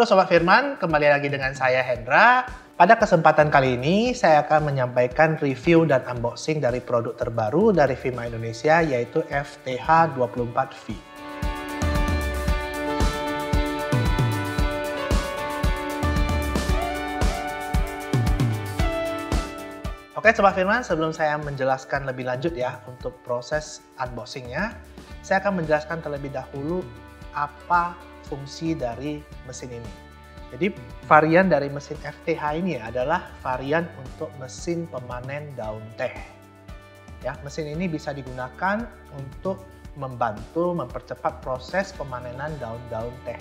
Halo Sobat Firman, kembali lagi dengan saya Hendra. Pada kesempatan kali ini, saya akan menyampaikan review dan unboxing dari produk terbaru dari Vima Indonesia, yaitu FTH24V. Oke Sobat Firman, sebelum saya menjelaskan lebih lanjut ya untuk proses unboxingnya, saya akan menjelaskan terlebih dahulu apa fungsi dari mesin ini. Jadi varian dari mesin FTH ini adalah varian untuk mesin pemanen daun teh. Ya, mesin ini bisa digunakan untuk membantu mempercepat proses pemanenan daun-daun teh.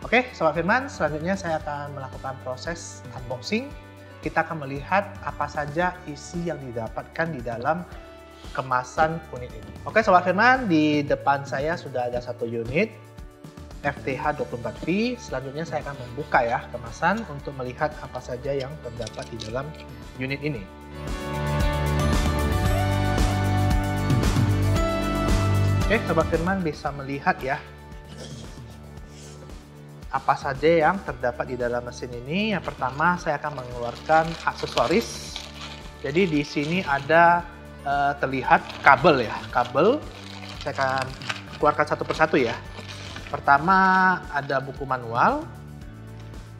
Oke, Sobat Firman, selanjutnya saya akan melakukan proses unboxing. Kita akan melihat apa saja isi yang didapatkan di dalam kemasan unit ini. Oke Sobat Firman, di depan saya sudah ada satu unit FTH24V. Selanjutnya saya akan membuka ya kemasan untuk melihat apa saja yang terdapat di dalam unit ini. Oke, Sobat Firman bisa melihat ya apa saja yang terdapat di dalam mesin ini. Yang pertama saya akan mengeluarkan aksesoris. Jadi di sini ada terlihat kabel ya, kabel. Saya akan keluarkan satu persatu ya. Pertama ada buku manual,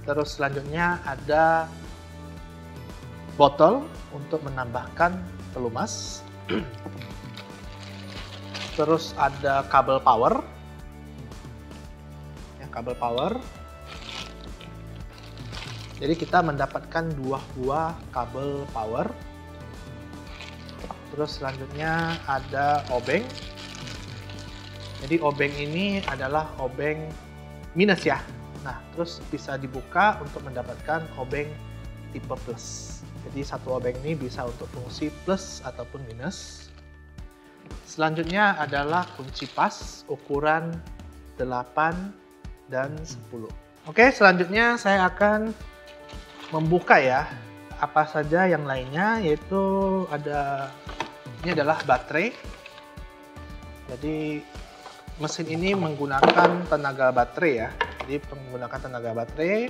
terus selanjutnya ada botol untuk menambahkan pelumas, terus ada kabel power, ya, kabel power. Jadi kita mendapatkan dua buah kabel power, terus selanjutnya ada obeng. Jadi obeng ini adalah obeng minus ya. Nah, terus bisa dibuka untuk mendapatkan obeng tipe plus. Jadi satu obeng ini bisa untuk fungsi plus ataupun minus. Selanjutnya adalah kunci pas ukuran 8 dan 10. Oke, selanjutnya saya akan membuka ya apa saja yang lainnya, yaitu ini adalah baterai. Jadi mesin ini menggunakan tenaga baterai ya. Jadi menggunakan tenaga baterai.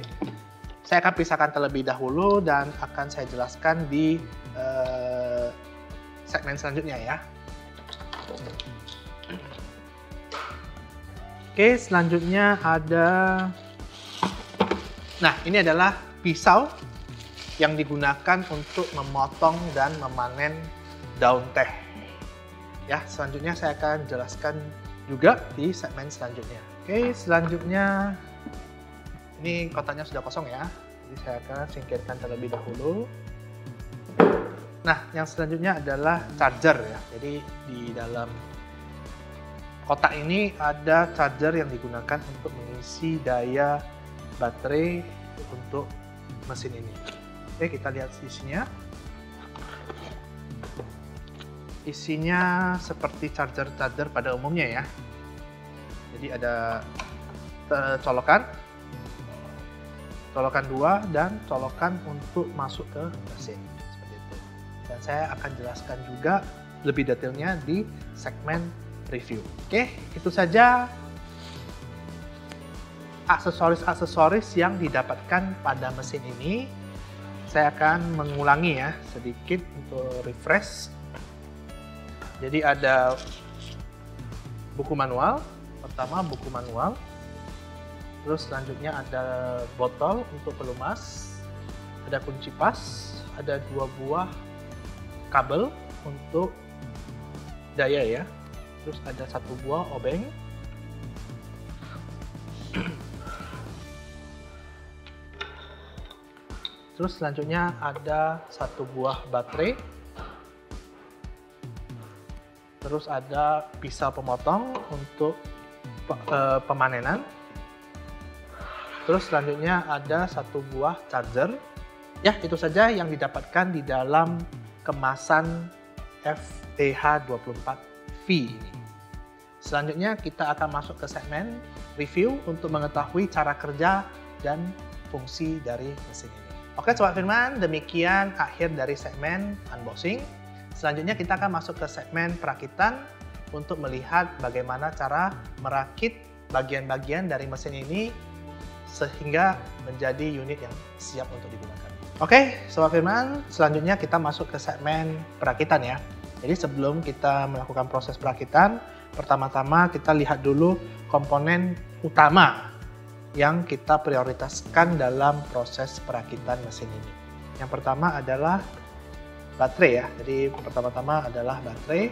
Saya akan pisahkan terlebih dahulu dan akan saya jelaskan di segmen selanjutnya ya. Oke, selanjutnya ada. Nah, ini adalah pisau yang digunakan untuk memotong dan memanen daun teh. Ya, selanjutnya saya akan jelaskan juga di segmen selanjutnya. Oke, selanjutnya ini kotaknya sudah kosong ya. Jadi saya akan singkirkan terlebih dahulu. Nah, yang selanjutnya adalah charger ya. Jadi di dalam kotak ini ada charger yang digunakan untuk mengisi daya baterai untuk mesin ini. Oke, kita lihat isinya. Isinya seperti charger-charger pada umumnya ya. Jadi ada colokan 2 dan colokan untuk masuk ke mesin seperti itu. Dan saya akan jelaskan juga lebih detailnya di segmen review. Oke, itu saja aksesoris-aksesoris yang didapatkan pada mesin ini. Saya akan mengulangi ya sedikit untuk refresh. Jadi ada buku manual, pertama buku manual, terus selanjutnya ada botol untuk pelumas, ada kunci pas, ada 2 buah kabel untuk daya ya, terus ada 1 buah obeng, terus selanjutnya ada 1 buah baterai. Terus ada pisau pemotong untuk pemanenan. Terus selanjutnya ada 1 buah charger. Ya, itu saja yang didapatkan di dalam kemasan FTH24V ini. Selanjutnya kita akan masuk ke segmen review untuk mengetahui cara kerja dan fungsi dari mesin ini. Oke Sobat Firman, demikian akhir dari segmen unboxing. Selanjutnya kita akan masuk ke segmen perakitan untuk melihat bagaimana cara merakit bagian-bagian dari mesin ini sehingga menjadi unit yang siap untuk digunakan. Oke, Sobat Firman, selanjutnya kita masuk ke segmen perakitan ya. Jadi sebelum kita melakukan proses perakitan, pertama-tama kita lihat dulu komponen utama yang kita prioritaskan dalam proses perakitan mesin ini. Yang pertama adalah baterai ya. Jadi pertama-tama adalah baterai.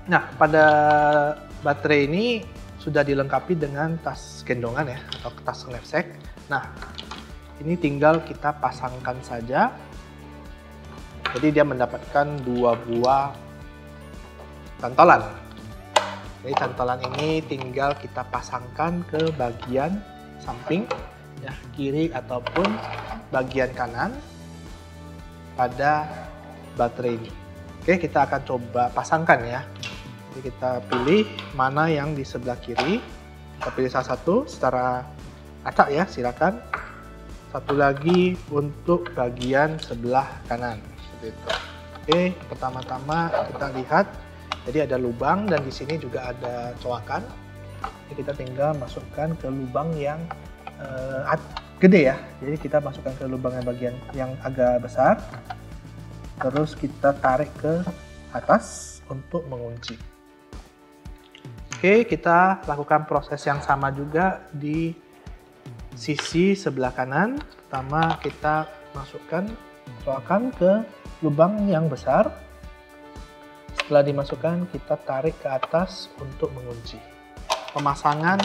Nah, pada baterai ini sudah dilengkapi dengan tas gendongan ya, atau tas knapsack. Nah, ini tinggal kita pasangkan saja. Jadi dia mendapatkan 2 buah cantolan. Jadi cantolan ini tinggal kita pasangkan ke bagian samping, ya, kiri ataupun bagian kanan pada baterai ini. Oke, kita akan coba pasangkan ya. Jadi kita pilih mana yang di sebelah kiri. Kita pilih salah satu secara acak ya, silakan. Satu lagi untuk bagian sebelah kanan, seperti itu. Oke, pertama-tama kita lihat, jadi ada lubang dan di sini juga ada coakan. Jadi kita tinggal masukkan ke lubang yang gede ya. Jadi kita masukkan ke lubang yang bagian yang agak besar. Terus kita tarik ke atas untuk mengunci. Oke, kita lakukan proses yang sama juga di sisi sebelah kanan. Pertama kita masukkan coakan ke lubang yang besar. Setelah dimasukkan, kita tarik ke atas untuk mengunci. Pemasangan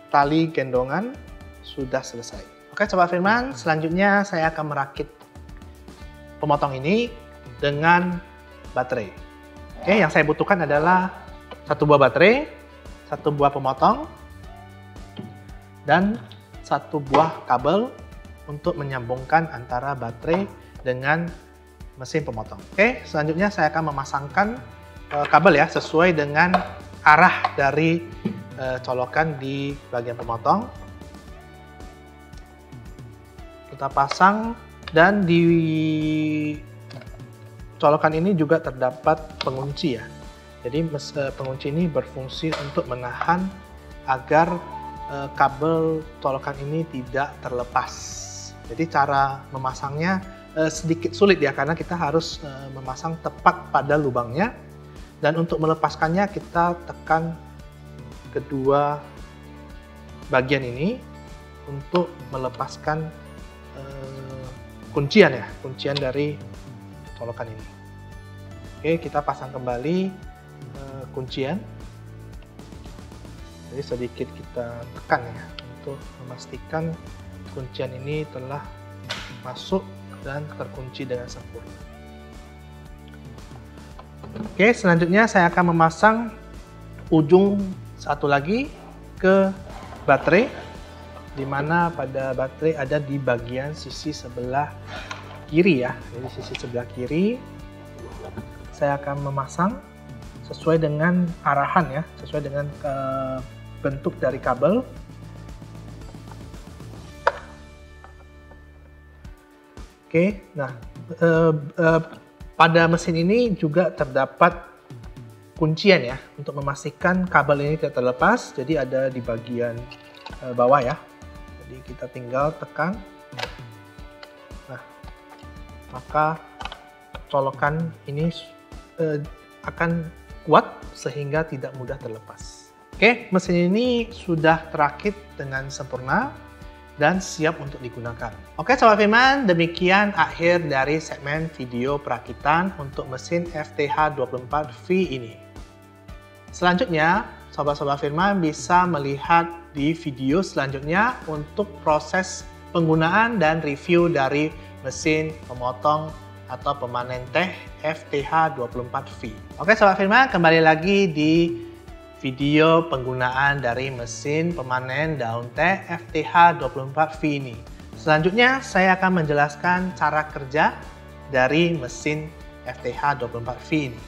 tali gendongan sudah selesai. Oke Sobat Firman, selanjutnya saya akan merakit pemotong ini dengan baterai. Oke, yang saya butuhkan adalah 1 buah baterai, 1 buah pemotong, dan 1 buah kabel untuk menyambungkan antara baterai dengan mesin pemotong. Oke, selanjutnya saya akan memasangkan kabel ya sesuai dengan arah dari colokan di bagian pemotong. Kita pasang dan di colokan ini juga terdapat pengunci ya. Jadi pengunci ini berfungsi untuk menahan agar kabel colokan ini tidak terlepas. Jadi cara memasangnya sedikit sulit ya, karena kita harus memasang tepat pada lubangnya. Dan untuk melepaskannya kita tekan kedua bagian ini untuk melepaskan kuncian ya, kuncian dari colokan ini. Oke, kita pasang kembali kuncian. Jadi sedikit kita tekan ya untuk memastikan kuncian ini telah masuk dan terkunci dengan sempurna. Oke, selanjutnya saya akan memasang ujung satu lagi ke baterai, di mana pada baterai ada di bagian sisi sebelah kiri ya. Jadi sisi sebelah kiri saya akan memasang sesuai dengan arahan ya, sesuai dengan bentuk dari kabel. Oke, nah pada mesin ini juga terdapat kuncian ya untuk memastikan kabel ini tidak terlepas. Jadi ada di bagian bawah ya. Jadi kita tinggal tekan. Nah, maka colokan ini akan kuat sehingga tidak mudah terlepas. Oke, mesin ini sudah terakit dengan sempurna dan siap untuk digunakan. Oke Sobat Firman, demikian akhir dari segmen video perakitan untuk mesin FTH24V ini. Selanjutnya, Sobat-Sobat Firman bisa melihat di video selanjutnya untuk proses penggunaan dan review dari mesin pemotong atau pemanen teh FTH24V. Oke Sobat Firman, kembali lagi di video penggunaan dari mesin pemanen daun teh FTH24V ini. Selanjutnya saya akan menjelaskan cara kerja dari mesin FTH24V ini.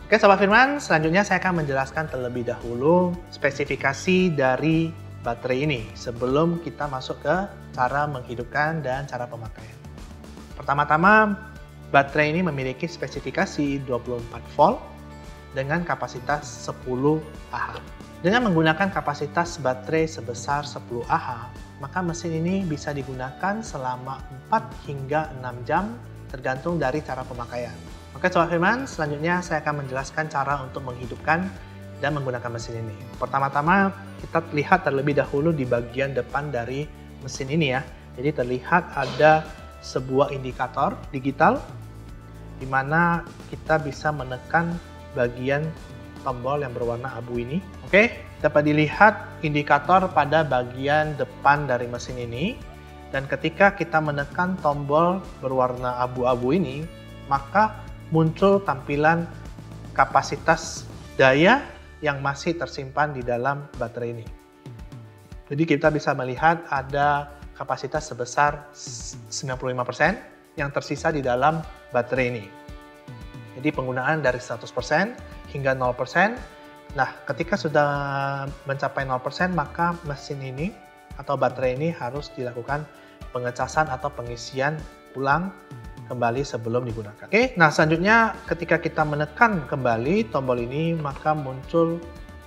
Oke Sobat Firman, selanjutnya saya akan menjelaskan terlebih dahulu spesifikasi dari baterai ini sebelum kita masuk ke cara menghidupkan dan cara pemakaian. Pertama-tama, baterai ini memiliki spesifikasi 24 volt dengan kapasitas 10 Ah. Dengan menggunakan kapasitas baterai sebesar 10 Ah, maka mesin ini bisa digunakan selama 4 hingga 6 jam tergantung dari cara pemakaian. Oke Sobat Firman, selanjutnya saya akan menjelaskan cara untuk menghidupkan dan menggunakan mesin ini. Pertama-tama kita lihat terlebih dahulu di bagian depan dari mesin ini ya. Jadi terlihat ada sebuah indikator digital di mana kita bisa menekan bagian tombol yang berwarna abu ini. Oke, dapat dilihat indikator pada bagian depan dari mesin ini. Dan ketika kita menekan tombol berwarna abu-abu ini, maka muncul tampilan kapasitas daya yang masih tersimpan di dalam baterai ini. Jadi kita bisa melihat ada kapasitas sebesar 95% yang tersisa di dalam baterai ini. Jadi penggunaan dari 100% hingga 0%. Nah, ketika sudah mencapai 0%, maka mesin ini atau baterai ini harus dilakukan pengecasan atau pengisian ulang kembali sebelum digunakan. Oke, nah selanjutnya ketika kita menekan kembali tombol ini, maka muncul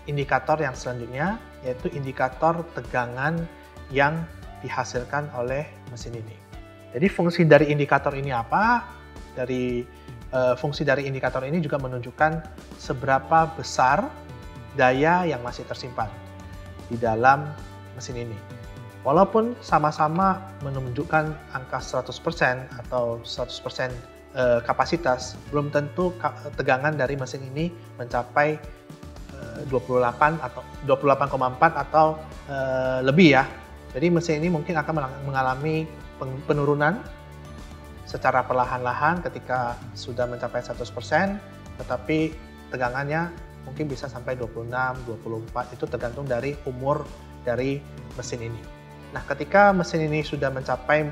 indikator yang selanjutnya, yaitu indikator tegangan yang dihasilkan oleh mesin ini. Jadi fungsi dari indikator ini apa? Fungsi dari indikator ini juga menunjukkan seberapa besar daya yang masih tersimpan di dalam mesin ini. Walaupun sama-sama menunjukkan angka 100% atau 100% kapasitas, belum tentu tegangan dari mesin ini mencapai 28 atau 28,4 atau lebih ya. Jadi mesin ini mungkin akan mengalami penurunan secara perlahan-lahan ketika sudah mencapai 100%, tetapi tegangannya mungkin bisa sampai 26, 24, itu tergantung dari umur dari mesin ini. Nah, ketika mesin ini sudah mencapai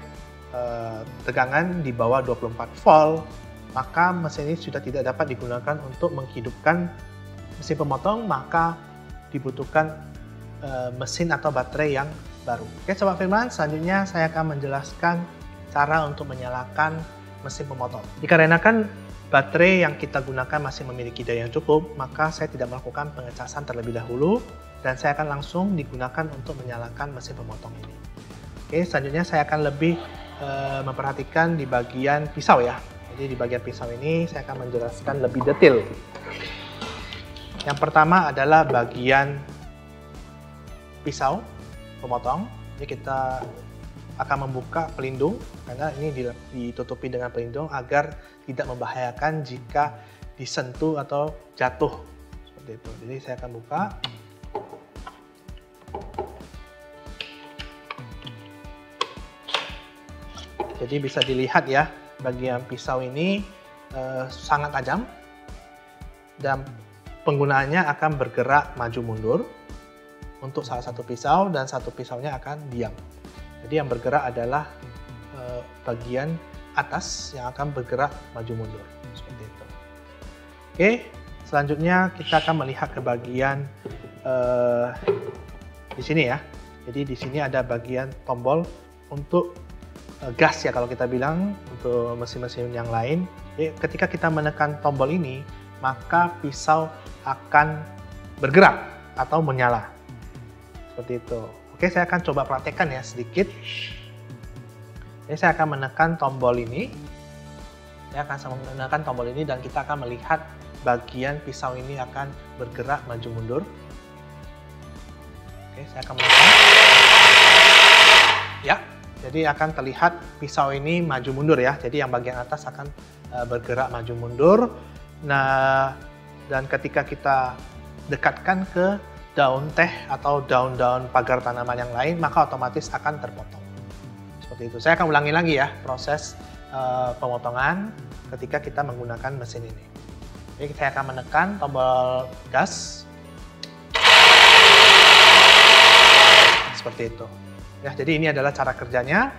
tegangan di bawah 24 volt, maka mesin ini sudah tidak dapat digunakan untuk menghidupkan mesin pemotong, maka dibutuhkan mesin atau baterai yang baru. Oke Sobat Firman, selanjutnya saya akan menjelaskan cara untuk menyalakan mesin pemotong. Dikarenakan baterai yang kita gunakan masih memiliki daya yang cukup, maka saya tidak melakukan pengecasan terlebih dahulu dan saya akan langsung digunakan untuk menyalakan mesin pemotong ini. Oke, selanjutnya saya akan lebih memperhatikan di bagian pisau ya. Jadi di bagian pisau ini saya akan menjelaskan lebih detail. Yang pertama adalah bagian pisau pemotong. Jadi kita akan membuka pelindung karena ini ditutupi dengan pelindung agar tidak membahayakan jika disentuh atau jatuh seperti itu. Jadi saya akan buka. Jadi bisa dilihat ya, bagian pisau ini sangat tajam dan penggunaannya akan bergerak maju mundur untuk salah satu pisau dan satu pisaunya akan diam. Jadi yang bergerak adalah bagian atas yang akan bergerak maju mundur seperti itu. Oke, selanjutnya kita akan melihat ke bagian di sini ya. Jadi di sini ada bagian tombol untuk gas ya kalau kita bilang untuk mesin-mesin yang lain. Jadi ketika kita menekan tombol ini, maka pisau akan bergerak atau menyala. Seperti itu. Oke, saya akan coba praktekkan ya sedikit. Jadi saya akan menekan tombol ini. Saya akan menekan tombol ini dan kita akan melihat bagian pisau ini akan bergerak maju mundur. Oke, saya akan menekan. Ya, jadi akan terlihat pisau ini maju mundur ya. Jadi yang bagian atas akan bergerak maju mundur. Nah, dan ketika kita dekatkan ke daun teh atau daun-daun pagar tanaman yang lain, maka otomatis akan terpotong. Seperti itu. Saya akan ulangi lagi ya proses pemotongan ketika kita menggunakan mesin ini. Jadi saya akan menekan tombol gas. Seperti itu. Ya, jadi ini adalah cara kerjanya.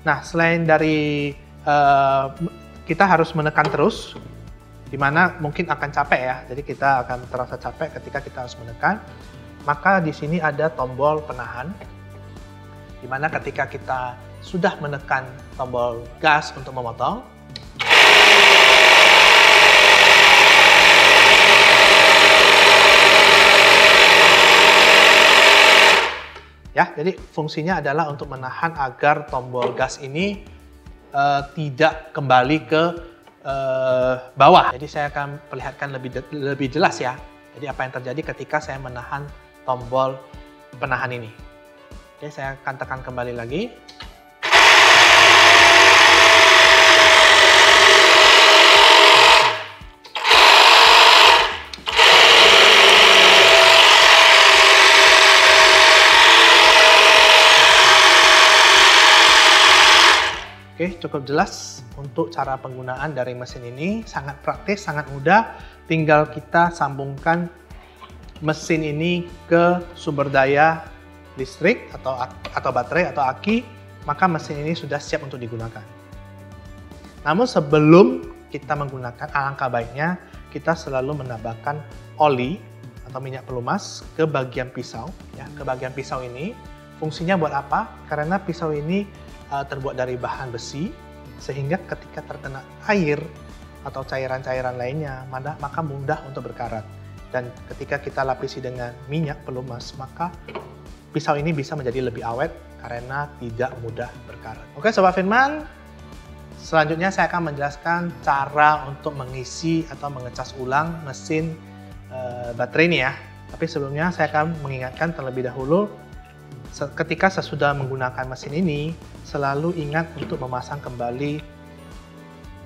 Nah, selain dari kita harus menekan terus, dimana mungkin akan capek ya. Jadi kita akan terasa capek ketika kita harus menekan. Maka di sini ada tombol penahan, dimana ketika kita sudah menekan tombol gas untuk memotong, Ya, jadi fungsinya adalah untuk menahan agar tombol gas ini tidak kembali ke bawah. Jadi saya akan perlihatkan lebih jelas ya. Jadi apa yang terjadi ketika saya menahan tombol penahan ini. Oke, saya akan tekan kembali lagi. Oke, cukup jelas untuk cara penggunaan dari mesin ini. Sangat praktis, sangat mudah. Tinggal kita sambungkan mesin ini ke sumber daya listrik atau baterai atau aki, maka mesin ini sudah siap untuk digunakan. Namun sebelum kita menggunakan, alangkah baiknya kita selalu menambahkan oli atau minyak pelumas ke bagian pisau. Ya, ke bagian pisau ini fungsinya buat apa? Karena pisau ini terbuat dari bahan besi, sehingga ketika terkena air atau cairan-cairan lainnya, maka mudah untuk berkarat. Dan ketika kita lapisi dengan minyak pelumas, maka pisau ini bisa menjadi lebih awet karena tidak mudah berkarat. Oke Sobat Firman, selanjutnya saya akan menjelaskan cara untuk mengisi atau mengecas ulang mesin baterai ini ya. Tapi sebelumnya saya akan mengingatkan terlebih dahulu, ketika sesudah menggunakan mesin ini, selalu ingat untuk memasang kembali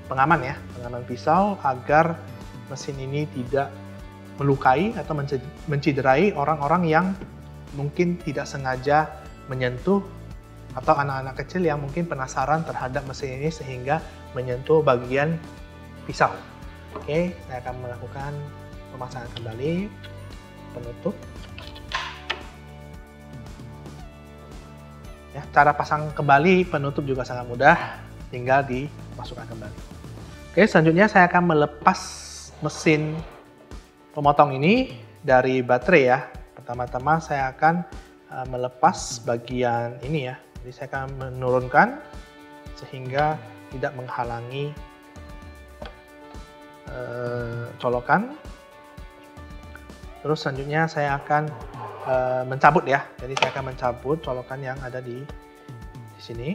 pengaman ya, pengaman pisau agar mesin ini tidak melukai atau menciderai orang-orang yang mungkin tidak sengaja menyentuh atau anak-anak kecil yang mungkin penasaran terhadap mesin ini sehingga menyentuh bagian pisau. Oke, saya akan melakukan pemasangan kembali penutup. Ya, cara pasang kembali penutup juga sangat mudah, tinggal dimasukkan kembali. Oke, selanjutnya saya akan melepas mesin pemotong ini dari baterai ya. Pertama-tama saya akan melepas bagian ini ya. Jadi saya akan menurunkan sehingga tidak menghalangi colokan. Terus selanjutnya saya akan mencabut ya. Jadi saya akan mencabut colokan yang ada di sini.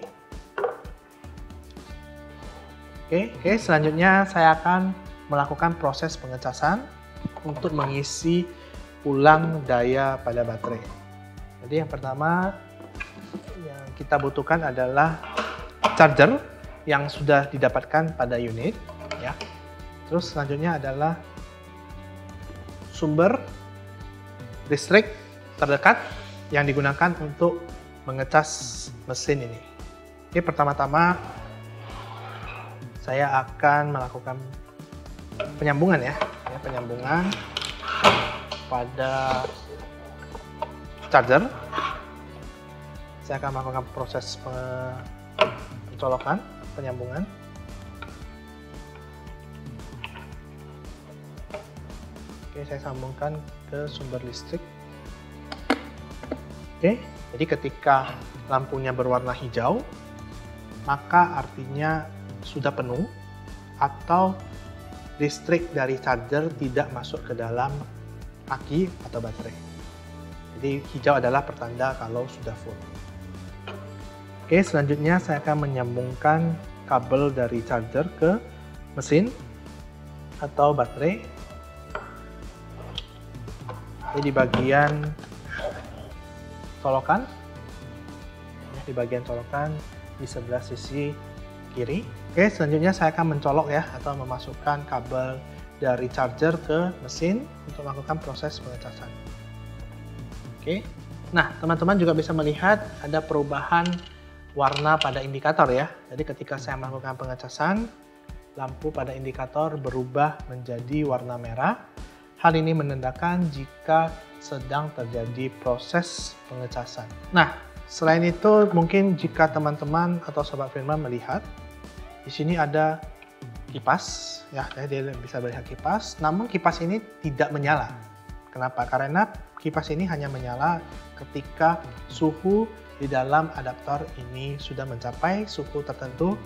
Oke, selanjutnya saya akan melakukan proses pengecasan untuk mengisi ulang daya pada baterai. Jadi yang pertama yang kita butuhkan adalah charger yang sudah didapatkan pada unit ya. Terus selanjutnya adalah sumber listrik terdekat yang digunakan untuk mengecas mesin ini. Oke, pertama-tama saya akan melakukan penyambungan ya, penyambungan pada charger. Saya akan melakukan proses pencolokan, penyambungan. Oke, saya sambungkan ke sumber listrik. Oke, jadi ketika lampunya berwarna hijau, maka artinya sudah penuh atau listrik dari charger tidak masuk ke dalam aki atau baterai. Jadi hijau adalah pertanda kalau sudah full. Oke, selanjutnya saya akan menyambungkan kabel dari charger ke mesin atau baterai. Jadi di bagian colokan, di bagian colokan di sebelah sisi kiri. Oke, selanjutnya saya akan mencolok ya atau memasukkan kabel dari charger ke mesin untuk melakukan proses pengecasan. Oke, nah teman-teman juga bisa melihat ada perubahan warna pada indikator ya. Jadi ketika saya melakukan pengecasan, lampu pada indikator berubah menjadi warna merah. Hal ini menandakan jika sedang terjadi proses pengecasan. Nah, selain itu mungkin jika teman-teman atau Sobat Firman melihat di sini ada kipas ya, dia bisa melihat kipas, namun kipas ini tidak menyala. Kenapa? Karena kipas ini hanya menyala ketika suhu di dalam adaptor ini sudah mencapai suhu tertentu,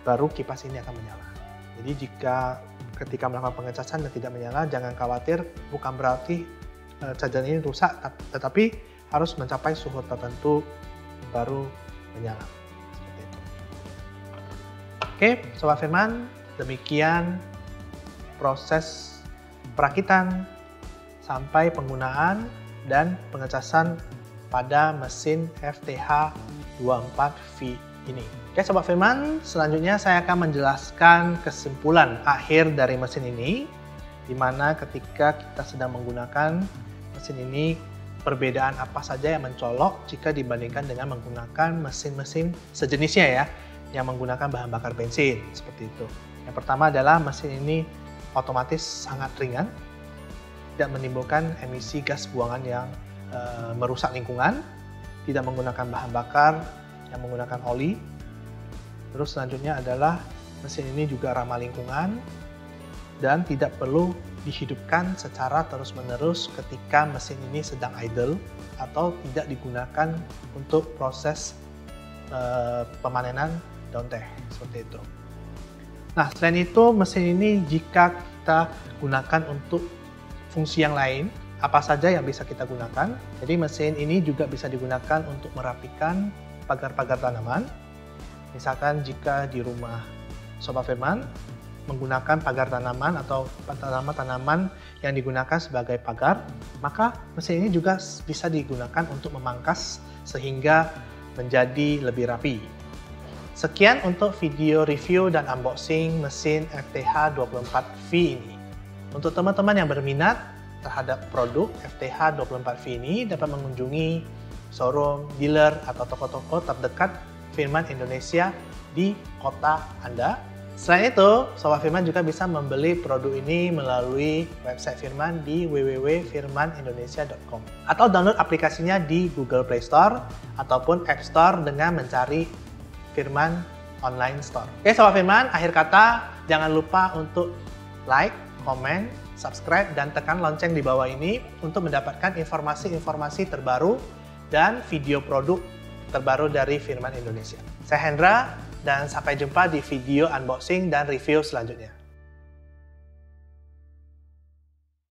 baru kipas ini akan menyala. Jadi jika ketika melakukan pengecasan dan tidak menyala, jangan khawatir, bukan berarti charger ini rusak, tetapi harus mencapai suhu tertentu baru menyala. Seperti itu. Oke, Sobat Firman, demikian proses perakitan sampai penggunaan dan pengecasan pada mesin FTH 24V ini. Oke Sobat Firman, selanjutnya saya akan menjelaskan kesimpulan akhir dari mesin ini, di mana ketika kita sedang menggunakan mesin ini, perbedaan apa saja yang mencolok jika dibandingkan dengan menggunakan mesin-mesin sejenisnya ya, yang menggunakan bahan bakar bensin, seperti itu. Yang pertama adalah mesin ini otomatis sangat ringan, tidak menimbulkan emisi gas buangan yang merusak lingkungan, tidak menggunakan bahan bakar yang menggunakan oli. Terus selanjutnya adalah mesin ini juga ramah lingkungan dan tidak perlu dihidupkan secara terus-menerus ketika mesin ini sedang idle atau tidak digunakan untuk proses pemanenan daun teh, seperti itu. Nah, selain itu mesin ini jika kita gunakan untuk fungsi yang lain, apa saja yang bisa kita gunakan? Jadi mesin ini juga bisa digunakan untuk merapikan pagar-pagar tanaman. Misalkan jika di rumah Sobat Firman menggunakan pagar tanaman atau tanaman-tanaman yang digunakan sebagai pagar, maka mesin ini juga bisa digunakan untuk memangkas sehingga menjadi lebih rapi. Sekian untuk video review dan unboxing mesin FTH 24V ini. Untuk teman-teman yang berminat terhadap produk FTH 24V ini dapat mengunjungi showroom, dealer, atau toko-toko terdekat Firman Indonesia di kota Anda. Selain itu, Sobat Firman juga bisa membeli produk ini melalui website Firman di www.firmanindonesia.com atau download aplikasinya di Google Play Store ataupun App Store dengan mencari Firman Online Store. Oke Sobat Firman, akhir kata jangan lupa untuk like, komen, subscribe, dan tekan lonceng di bawah ini untuk mendapatkan informasi-informasi terbaru dan video produk terbaru dari Firman Indonesia. Saya Hendra, dan sampai jumpa di video unboxing dan review selanjutnya.